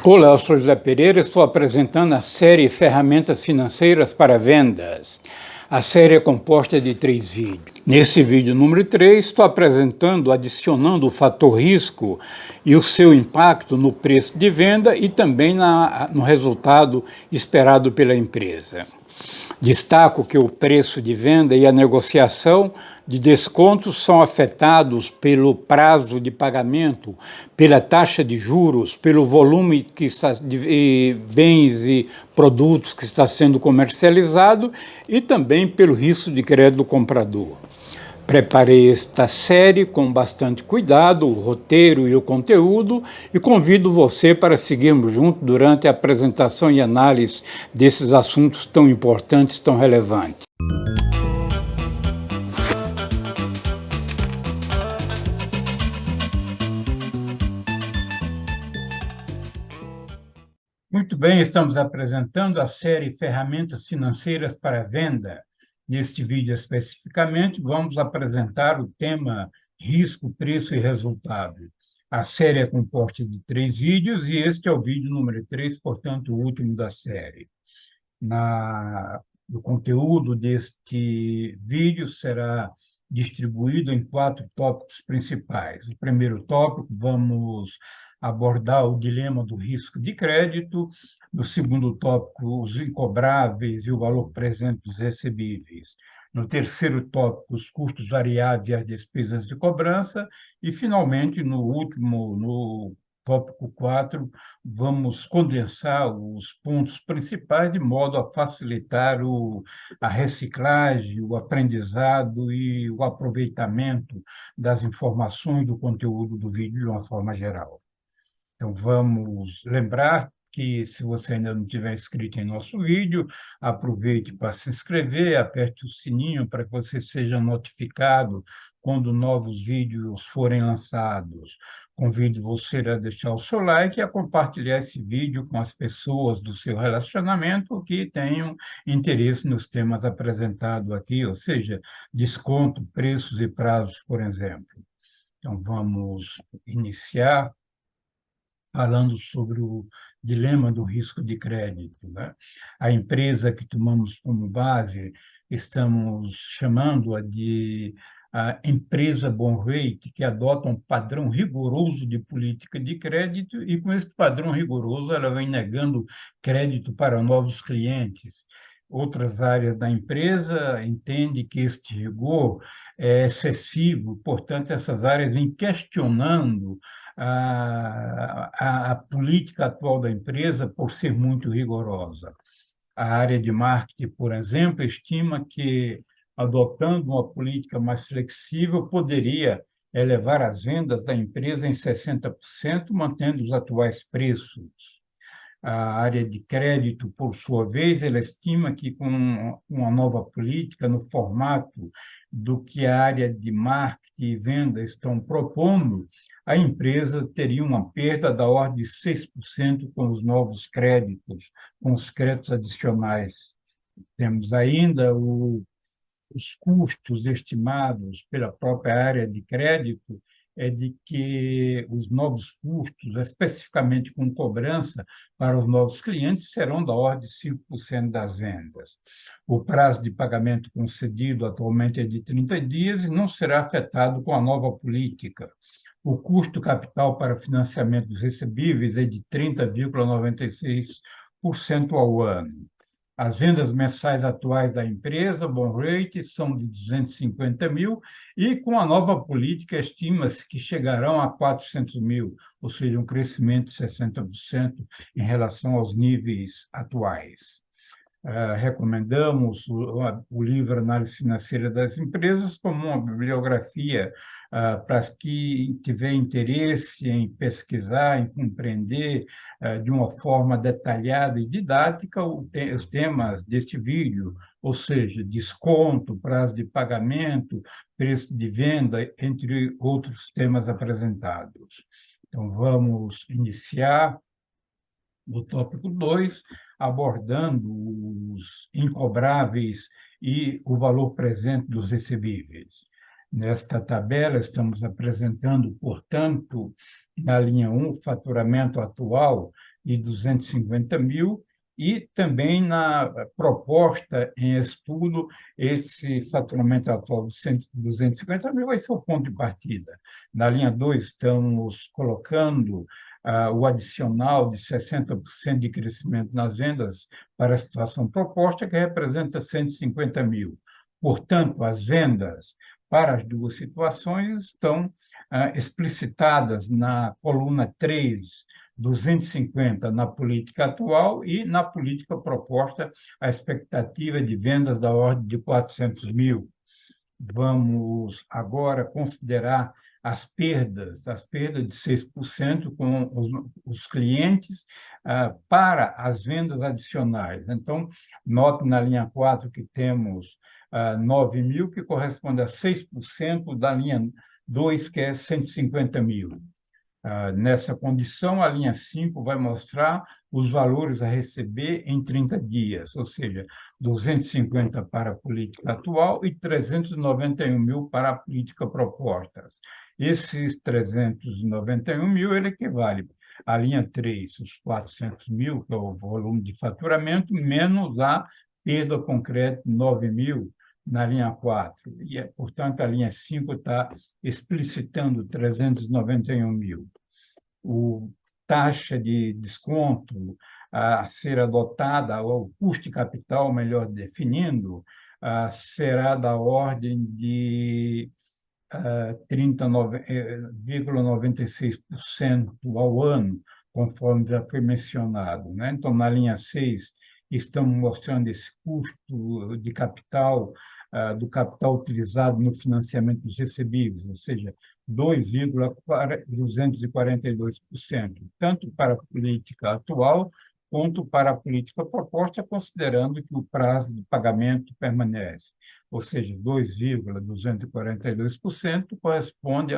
Olá, eu sou José Pereira, estou apresentando a série Ferramentas Financeiras para Vendas. A série é composta de 3 vídeos. Nesse vídeo número 3, estou adicionando o fator risco e o seu impacto no preço de venda e também no resultado esperado pela empresa. Destaco que o preço de venda e a negociação de descontos são afetados pelo prazo de pagamento, pela taxa de juros, pelo volume de bens e produtos que está sendo comercializado e também pelo risco de crédito do comprador. Preparei esta série com bastante cuidado, o roteiro e o conteúdo, e convido você para seguirmos juntos durante a apresentação e análise desses assuntos tão importantes, tão relevantes. Muito bem, estamos apresentando a série Ferramentas Financeiras para Venda. Neste vídeo especificamente, vamos apresentar o tema risco, preço e resultado. A série é composta de 3 vídeos e este é o vídeo número 3, portanto, o último da série. O conteúdo deste vídeo será distribuído em 4 tópicos principais. O primeiro tópico, vamos abordar o dilema do risco de crédito. No segundo tópico, os incobráveis e o valor presente dos recebíveis. No terceiro tópico, os custos variáveis e as despesas de cobrança. E, finalmente, no tópico 4, vamos condensar os pontos principais de modo a facilitar a reciclagem, o aprendizado e o aproveitamento das informações do conteúdo do vídeo de uma forma geral. Então, vamos lembrar que, se você ainda não tiver inscrito em nosso vídeo, aproveite para se inscrever, aperte o sininho para que você seja notificado quando novos vídeos forem lançados. Convido você a deixar o seu like e a compartilhar esse vídeo com as pessoas do seu relacionamento que tenham interesse nos temas apresentados aqui, ou seja, desconto, preços e prazos, por exemplo. Então, vamos iniciar falando sobre o dilema do risco de crédito, né? A empresa que tomamos como base, estamos chamando-a de a empresa bom rate, que adota um padrão rigoroso de política de crédito, e com esse padrão rigoroso ela vem negando crédito para novos clientes. Outras áreas da empresa entendem que este rigor é excessivo, portanto, essas áreas vêm questionando a política atual da empresa por ser muito rigorosa. A área de marketing, por exemplo, estima que, adotando uma política mais flexível, poderia elevar as vendas da empresa em 60%, mantendo os atuais preços. A área de crédito, por sua vez, ela estima que, com uma nova política no formato do que a área de marketing e venda estão propondo, a empresa teria uma perda da ordem de 6% com os novos créditos, com os créditos adicionais. Temos ainda os custos estimados pela própria área de crédito, é de que os novos custos, especificamente com cobrança para os novos clientes, serão da ordem de 5% das vendas. O prazo de pagamento concedido atualmente é de 30 dias e não será afetado com a nova política. O custo capital para financiamento dos recebíveis é de 30,96% ao ano. As vendas mensais atuais da empresa, bom rate, são de 250 mil e, com a nova política, estima-se que chegarão a 400 mil, ou seja, um crescimento de 60% em relação aos níveis atuais. Recomendamos o livro Análise Financeira das Empresas como uma bibliografia para quem tiver interesse em pesquisar, em compreender de uma forma detalhada e didática os temas deste vídeo, ou seja, desconto, prazo de pagamento, preço de venda, entre outros temas apresentados. Então, vamos iniciar no tópico 2, abordando os incobráveis e o valor presente dos recebíveis. Nesta tabela, estamos apresentando, portanto, na linha 1, o faturamento atual e 250 mil, e também na proposta em estudo, esse faturamento atual de 250 mil vai ser o ponto de partida. Na linha 2, estamos colocando o adicional de 60% de crescimento nas vendas para a situação proposta, que representa 150 mil. Portanto, as vendas para as duas situações estão explicitadas na coluna 3, 250 na política atual e na política proposta, a expectativa de vendas da ordem de 400 mil. Vamos agora considerar as perdas de 6% com os clientes para as vendas adicionais. Então, note na linha 4 que temos 9 mil, que corresponde a 6% da linha 2, que é 150 mil. Nessa condição, a linha 5 vai mostrar os valores a receber em 30 dias, ou seja, 250 para a política atual e 391 mil para a política propostas. Esses 391 mil, ele equivale à linha 3, os 400 mil, que é o volume de faturamento, menos a perda concreta, 9 mil, na linha 4. E, portanto, a linha 5 está explicitando 391 mil. O taxa de desconto a ser adotada, ou o custo de capital, melhor definindo, será da ordem de 30,96% ao ano, conforme já foi mencionado, né? Então, na linha 6, estamos mostrando esse custo de capital, do capital utilizado no financiamento dos recebíveis, ou seja, 2,242%, tanto para a política atual quanto para a política proposta, considerando que o prazo de pagamento permanece, ou seja, 2,242% corresponde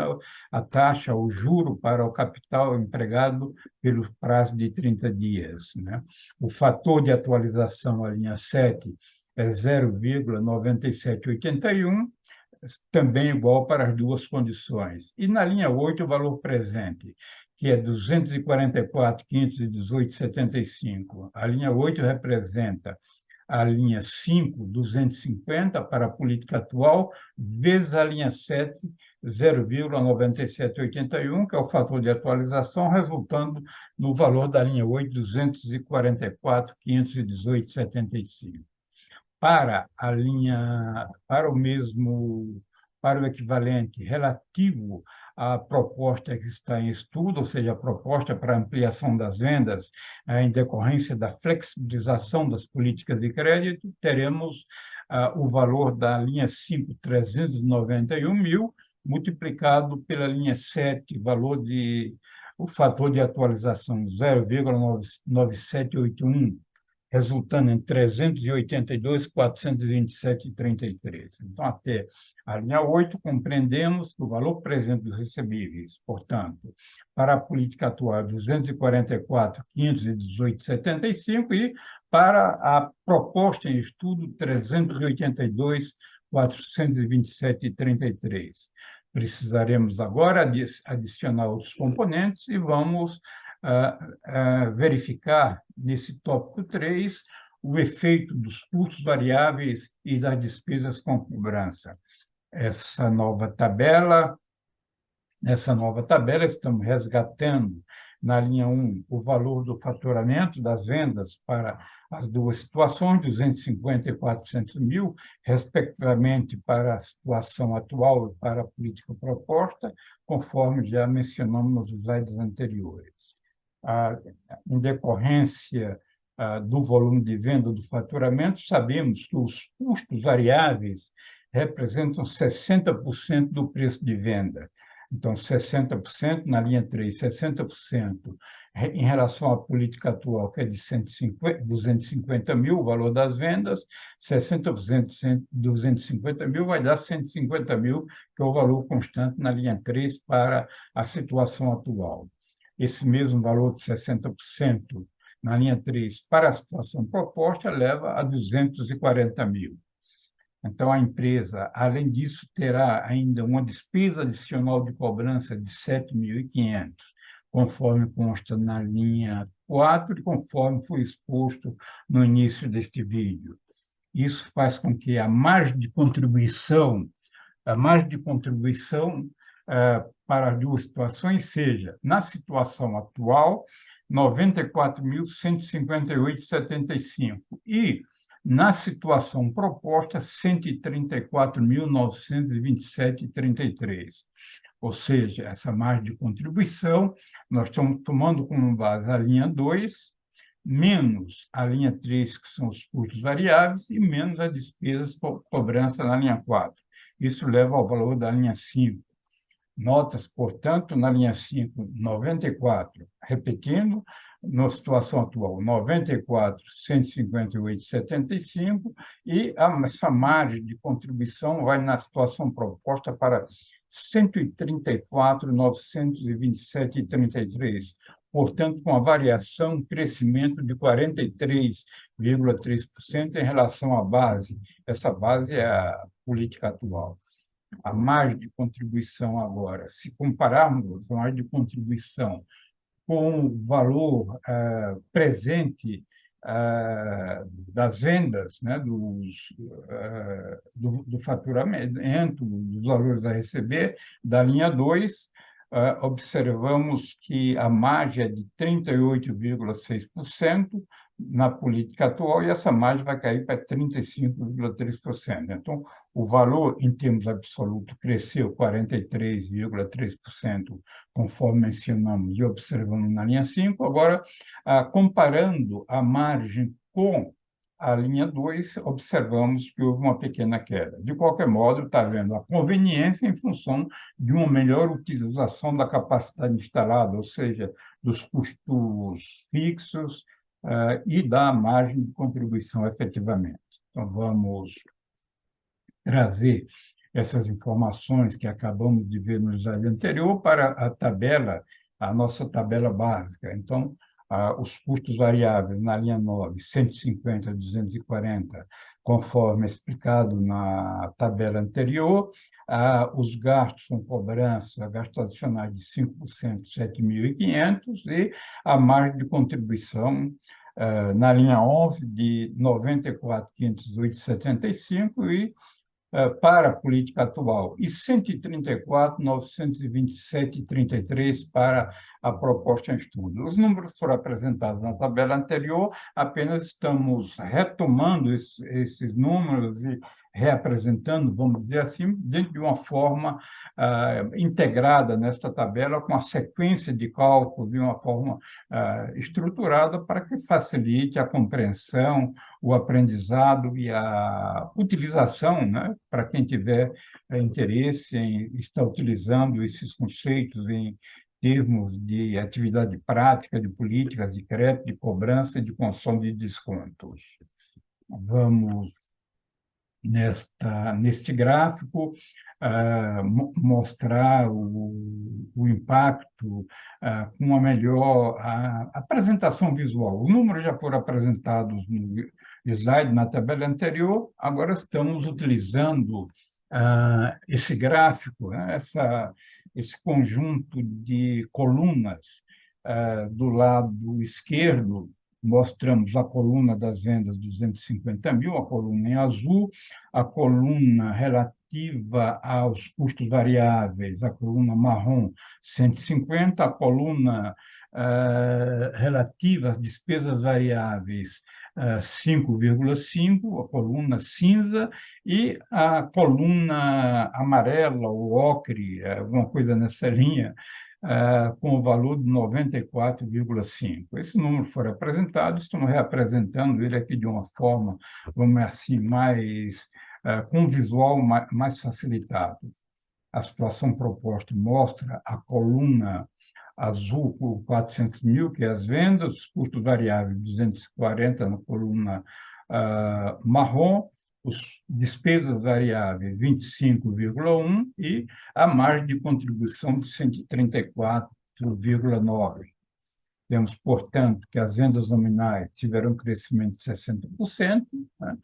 à taxa, ao juro para o capital empregado pelo prazo de 30 dias, né? O fator de atualização, a linha 7, é 0,9781, também igual para as duas condições. E na linha 8, o valor presente, que é 244.518,75. A linha 8 representa a linha 5, 250, para a política atual, vezes a linha 7, 0,9781, que é o fator de atualização, resultando no valor da linha 8, 244.518,75. Para a linha, para o equivalente relativo à proposta que está em estudo, ou seja, a proposta para ampliação das vendas em decorrência da flexibilização das políticas de crédito, teremos o valor da linha 5, 391 mil, multiplicado pela linha 7, o fator de atualização 0,9781, resultando em 382, 427,33. Então, até a linha 8, compreendemos que o valor presente dos recebíveis, portanto, para a política atual, 244.518,75, e para a proposta em estudo, 382, 427,33. Precisaremos agora adicionar os componentes e vamos verificar, nesse tópico 3, o efeito dos custos variáveis e das despesas com cobrança. Nessa nova tabela, estamos resgatando, na linha 1, o valor do faturamento das vendas para as duas situações, 250 e 400 mil, respectivamente para a situação atual e para a política proposta, conforme já mencionamos nos slides anteriores. Em decorrência do volume de venda do faturamento, sabemos que os custos variáveis representam 60% do preço de venda. Então, 60% na linha 3, 60% em relação à política atual, que é de 250 mil, o valor das vendas, 60% de 250 mil vai dar 150 mil, que é o valor constante na linha 3 para a situação atual. Esse mesmo valor de 60% na linha 3 para a situação proposta leva a 240 mil. Então, a empresa, além disso, terá ainda uma despesa adicional de cobrança de 7.500, conforme consta na linha 4 e conforme foi exposto no início deste vídeo. Isso faz com que a margem de contribuição para as duas situações seja, na situação atual, 94.158,75 e, na situação proposta, 134.927,33. Ou seja, essa margem de contribuição, nós estamos tomando como base a linha 2, menos a linha 3, que são os custos variáveis, e menos as despesas por cobrança na linha 4. Isso leva ao valor da linha 5. Notas, portanto, na linha 5, 94, repetindo, na situação atual, 94, 158,75, e essa margem de contribuição vai na situação proposta para 134, 927,33. Portanto, com a variação, um crescimento de 43,3% em relação à base. Essa base é a política atual. A margem de contribuição agora, se compararmos a margem de contribuição com o valor presente das vendas, né, do faturamento, dos valores a receber, da linha 2, observamos que a margem é de 38,6% na política atual e essa margem vai cair para 35,3%. Então, o valor, em termos absolutos, cresceu 43,3%, conforme mencionamos e observamos na linha 5. Agora, comparando a margem com a linha 2, observamos que houve uma pequena queda. De qualquer modo, está havendo a conveniência em função de uma melhor utilização da capacidade instalada, ou seja, dos custos fixos e da margem de contribuição efetivamente. Então, vamos trazer essas informações que acabamos de ver no slide anterior para a nossa tabela básica. Então, os custos variáveis na linha 9, 150 a 240, conforme explicado na tabela anterior, os gastos com cobrança, gastos adicionais de 5%, 7.500, e a margem de contribuição na linha 11, de 94.508,75 e para a política atual, e 134.927,33 para a proposta em estudo. Os números foram apresentados na tabela anterior, apenas estamos retomando esses números e reapresentando, vamos dizer assim, dentro de uma forma integrada nesta tabela, com a sequência de cálculo de uma forma estruturada para que facilite a compreensão, o aprendizado e a utilização, né, para quem tiver interesse em estar utilizando esses conceitos em termos de atividade prática, de políticas de crédito, de cobrança e de concessão de descontos. Vamos neste gráfico, mostrar o impacto com uma melhor apresentação visual. Os números já foram apresentados no slide, na tabela anterior, agora estamos utilizando esse gráfico, esse conjunto de colunas. Do lado esquerdo, mostramos a coluna das vendas, 250 mil, a coluna em azul, a coluna relativa aos custos variáveis, a coluna marrom, 150, a coluna relativa às despesas variáveis, 5,5, a coluna cinza, e a coluna amarela, ou ocre, alguma coisa nessa linha, com o valor de 94,5. Esse número foi apresentado, estamos reapresentando ele aqui de uma forma, vamos dizer assim, com um visual mais facilitado. A situação proposta mostra a coluna azul por 400 mil, que é as vendas, os custos variáveis 240 na coluna marrom, os despesas variáveis 25,1 e a margem de contribuição de 134,9. Temos, portanto, que as vendas nominais tiveram um crescimento de 60%, né?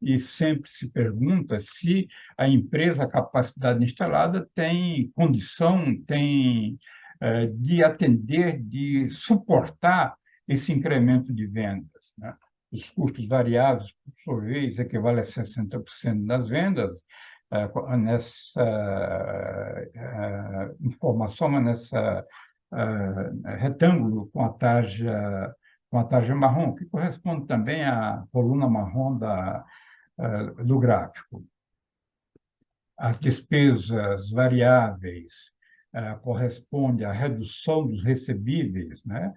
E sempre se pergunta se a empresa, a capacidade instalada, tem condição, tem de atender, de suportar esse incremento de vendas, né? Os custos variáveis, por sua vez, equivalem a 60% das vendas. Nessa informação, nessa retângulo com a tarja marrom, que corresponde também à coluna marrom do gráfico. As despesas variáveis correspondem à redução dos recebíveis, né?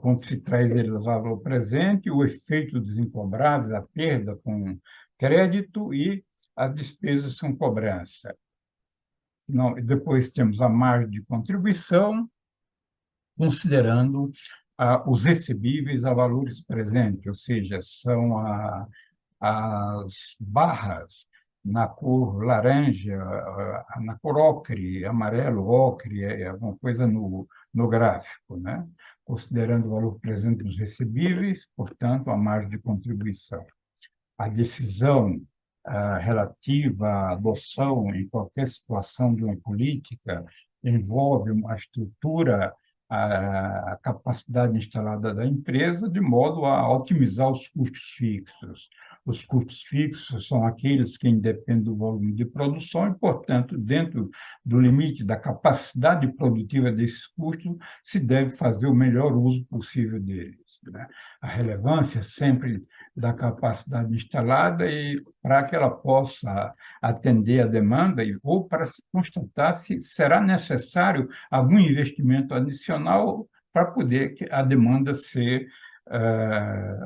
Quando se traz eles ao valor presente, o efeito dos incobrados, a perda com crédito e as despesas com cobrança. Não, depois temos a margem de contribuição, considerando os recebíveis a valores presentes, ou seja, são as barras na cor laranja, na cor ocre, amarelo, ocre, alguma coisa no gráfico, né? Considerando o valor presente dos recebíveis, portanto, a margem de contribuição. A decisão relativa à adoção em qualquer situação de uma política envolve uma estrutura, a capacidade instalada da empresa, de modo a otimizar os custos fixos. Os custos fixos são aqueles que independem do volume de produção e, portanto, dentro do limite da capacidade produtiva desses custos, se deve fazer o melhor uso possível deles, né? A relevância sempre da capacidade instalada e para que ela possa atender a demanda ou para se constatar se será necessário algum investimento adicional para poder a demanda ser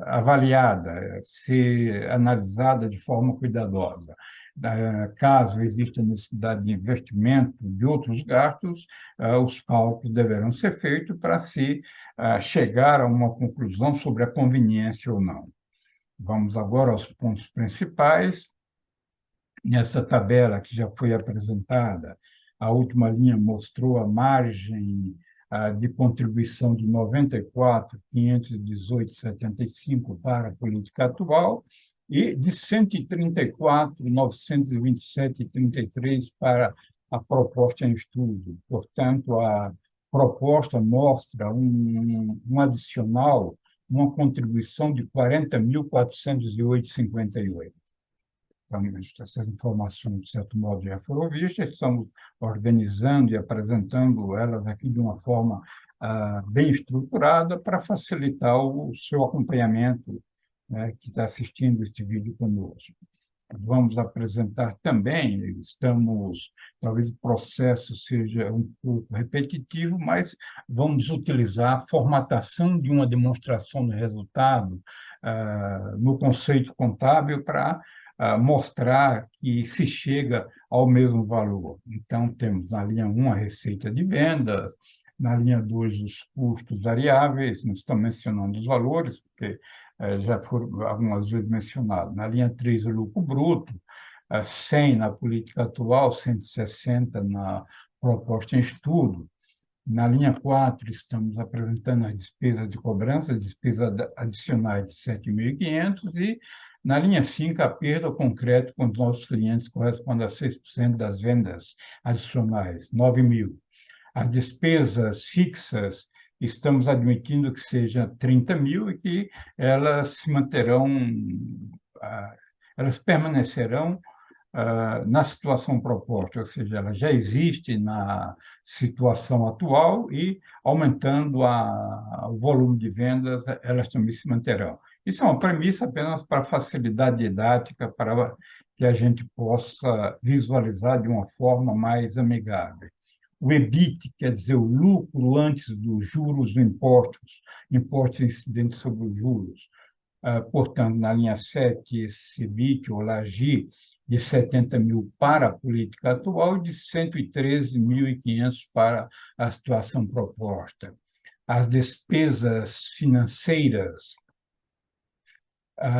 avaliada, ser analisada de forma cuidadosa. Caso exista necessidade de investimento de outros gastos, os cálculos deverão ser feitos para se chegar a uma conclusão sobre a conveniência ou não. Vamos agora aos pontos principais. Nessa tabela que já foi apresentada, a última linha mostrou a margem de contribuição de 94.518,75 para a política atual e de 134.927,33 para a proposta em estudo. Portanto, a proposta mostra um adicional, uma contribuição de 40.408,58. Então, essas informações, de certo modo, já foram vistas, estamos organizando e apresentando elas aqui de uma forma bem estruturada para facilitar o seu acompanhamento, né, que está assistindo este vídeo conosco. Vamos apresentar também, talvez o processo seja um pouco repetitivo, mas vamos utilizar a formatação de uma demonstração de resultado no conceito contábil para mostrar que se chega ao mesmo valor. Então, temos na linha 1 a receita de vendas, na linha 2 os custos variáveis, não estou mencionando os valores, porque já foram algumas vezes mencionados. Na linha 3, o lucro bruto, 100 na política atual, 160 na proposta em estudo. Na linha 4, estamos apresentando as despesas de cobrança, despesas adicionais de 7.500 e, na linha 5, a perda concreta com os nossos clientes corresponde a 6% das vendas adicionais, 9.000. As despesas fixas, estamos admitindo que seja 30.000 e que elas se manterão, elas permanecerão na situação proposta, ou seja, ela já existe na situação atual e, aumentando o volume de vendas, elas também se manterão. Isso é uma premissa apenas para facilidade didática, para que a gente possa visualizar de uma forma mais amigável. O EBIT, quer dizer, o lucro antes dos juros e impostos incidentes sobre os juros. Portanto, na linha 7, esse EBIT, ou LAGI, de 70.000 para a política atual e de 113.500 para a situação proposta. As despesas financeiras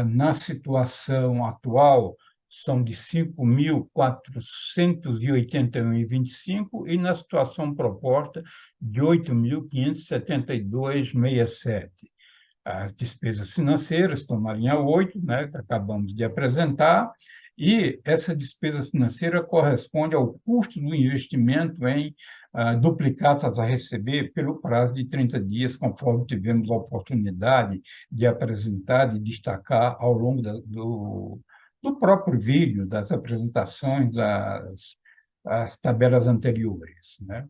na situação atual são de 5.481,25 e na situação proposta de 8.572,67. As despesas financeiras estão na linha 8, né, que acabamos de apresentar, E essa despesa financeira corresponde ao custo do investimento em duplicatas a receber pelo prazo de 30 dias, conforme tivemos a oportunidade de apresentar, de destacar ao longo do próprio vídeo, das apresentações as tabelas anteriores, né?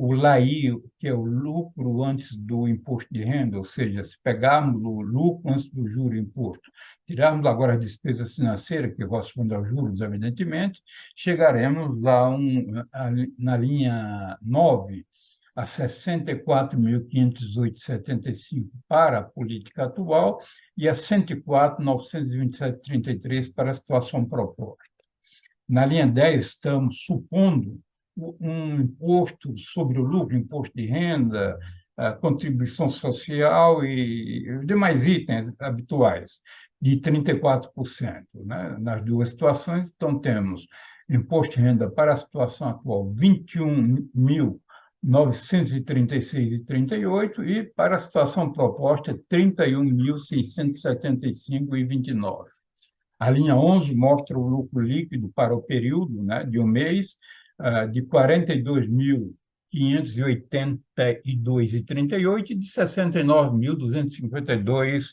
O LAI, que é o lucro antes do imposto de renda, ou seja, se pegarmos o lucro antes do juro e imposto, tirarmos agora a despesa financeira, que corresponde aos juros, evidentemente, chegaremos na linha 9 a 64.508,75 para a política atual e a 104.927,33 para a situação proposta. Na linha 10, estamos supondo um imposto sobre o lucro, imposto de renda, a contribuição social e os demais itens habituais, de 34%. Né? Nas duas situações, então, temos imposto de renda para a situação atual, 21.936,38 e para a situação proposta, 31.675,29. A linha 11 mostra o lucro líquido para o período, né, de um mês, de 42.582,38 e de 69.252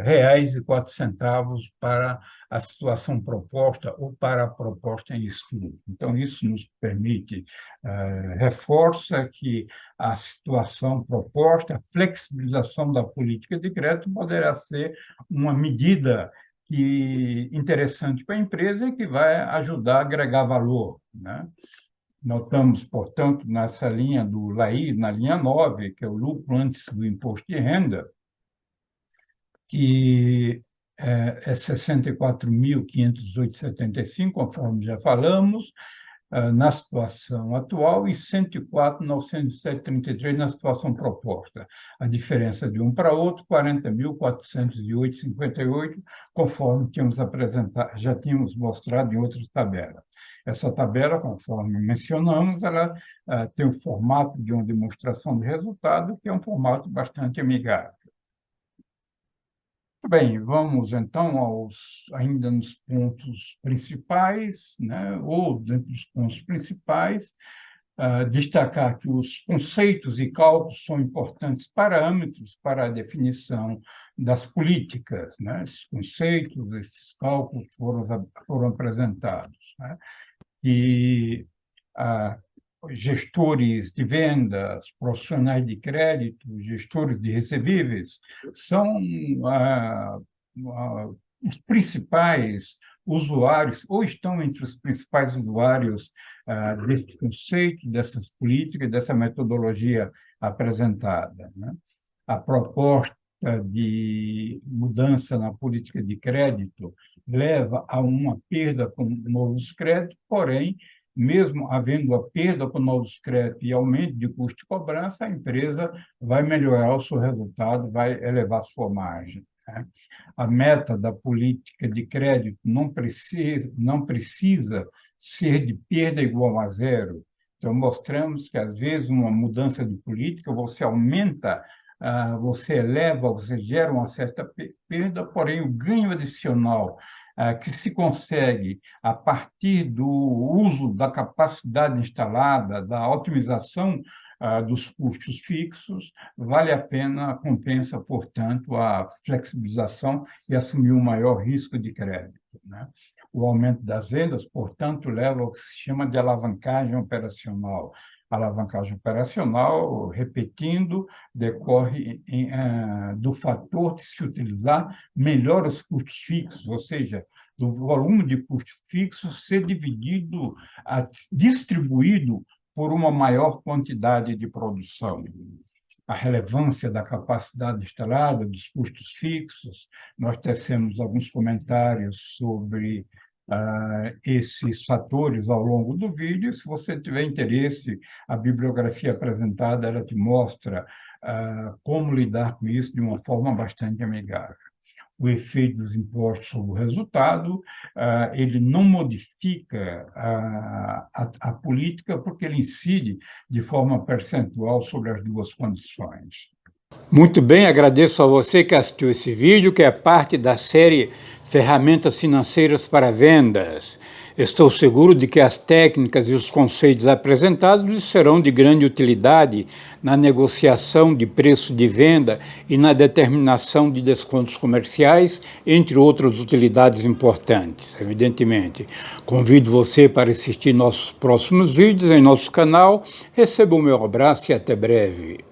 reais e 4 centavos para a situação proposta ou para a proposta em estudo. Então, isso nos permite, reforça que a situação proposta, a flexibilização da política de crédito poderá ser uma medida interessante para a empresa e que vai ajudar a agregar valor, né? Notamos, portanto, nessa linha do LAI, na linha 9, que é o lucro antes do imposto de renda, que é 64.508,75, conforme já falamos, na situação atual e 104.907,33 na situação proposta. A diferença de um para outro, 40.408,58, conforme tínhamos apresentado, já tínhamos mostrado em outras tabelas. Essa tabela, conforme mencionamos, ela tem o formato de uma demonstração de resultado, que é um formato bastante amigável. Bem, vamos então ainda nos pontos principais, né? Ou dentro dos pontos principais, destacar que os conceitos e cálculos são importantes parâmetros para a definição das políticas, né? Esses conceitos, esses cálculos foram apresentados, né? E gestores de vendas, profissionais de crédito, gestores de recebíveis, são os principais usuários, ou estão entre os principais usuários deste conceito, dessas políticas, dessa metodologia apresentada, né? A proposta de mudança na política de crédito leva a uma perda com novos créditos, porém, mesmo havendo a perda com novos créditos e aumento de custo de cobrança, a empresa vai melhorar o seu resultado, vai elevar sua margem, né? A meta da política de crédito não precisa ser de perda igual a zero. Então, mostramos que, às vezes, uma mudança de política, você aumenta, você eleva, você gera uma certa perda, porém, o ganho adicional que se consegue a partir do uso da capacidade instalada, da otimização dos custos fixos, vale a pena, compensa, portanto, a flexibilização e assumir um maior risco de crédito, né? O aumento das vendas, portanto, leva ao que se chama de alavancagem operacional. A alavancagem operacional, repetindo, decorre do fator de se utilizar melhor os custos fixos, ou seja, do volume de custos fixos ser distribuído por uma maior quantidade de produção. A relevância da capacidade instalada, dos custos fixos, nós tecemos alguns comentários sobre esses fatores ao longo do vídeo. Se você tiver interesse, a bibliografia apresentada ela te mostra como lidar com isso de uma forma bastante amigável. O efeito dos impostos sobre o resultado, ele não modifica a política porque ele incide de forma percentual sobre as duas condições. Muito bem, agradeço a você que assistiu esse vídeo, que é parte da série Ferramentas Financeiras para Vendas. Estou seguro de que as técnicas e os conceitos apresentados lhe serão de grande utilidade na negociação de preço de venda e na determinação de descontos comerciais, entre outras utilidades importantes, evidentemente. Convido você para assistir nossos próximos vídeos em nosso canal. Receba o meu abraço e até breve.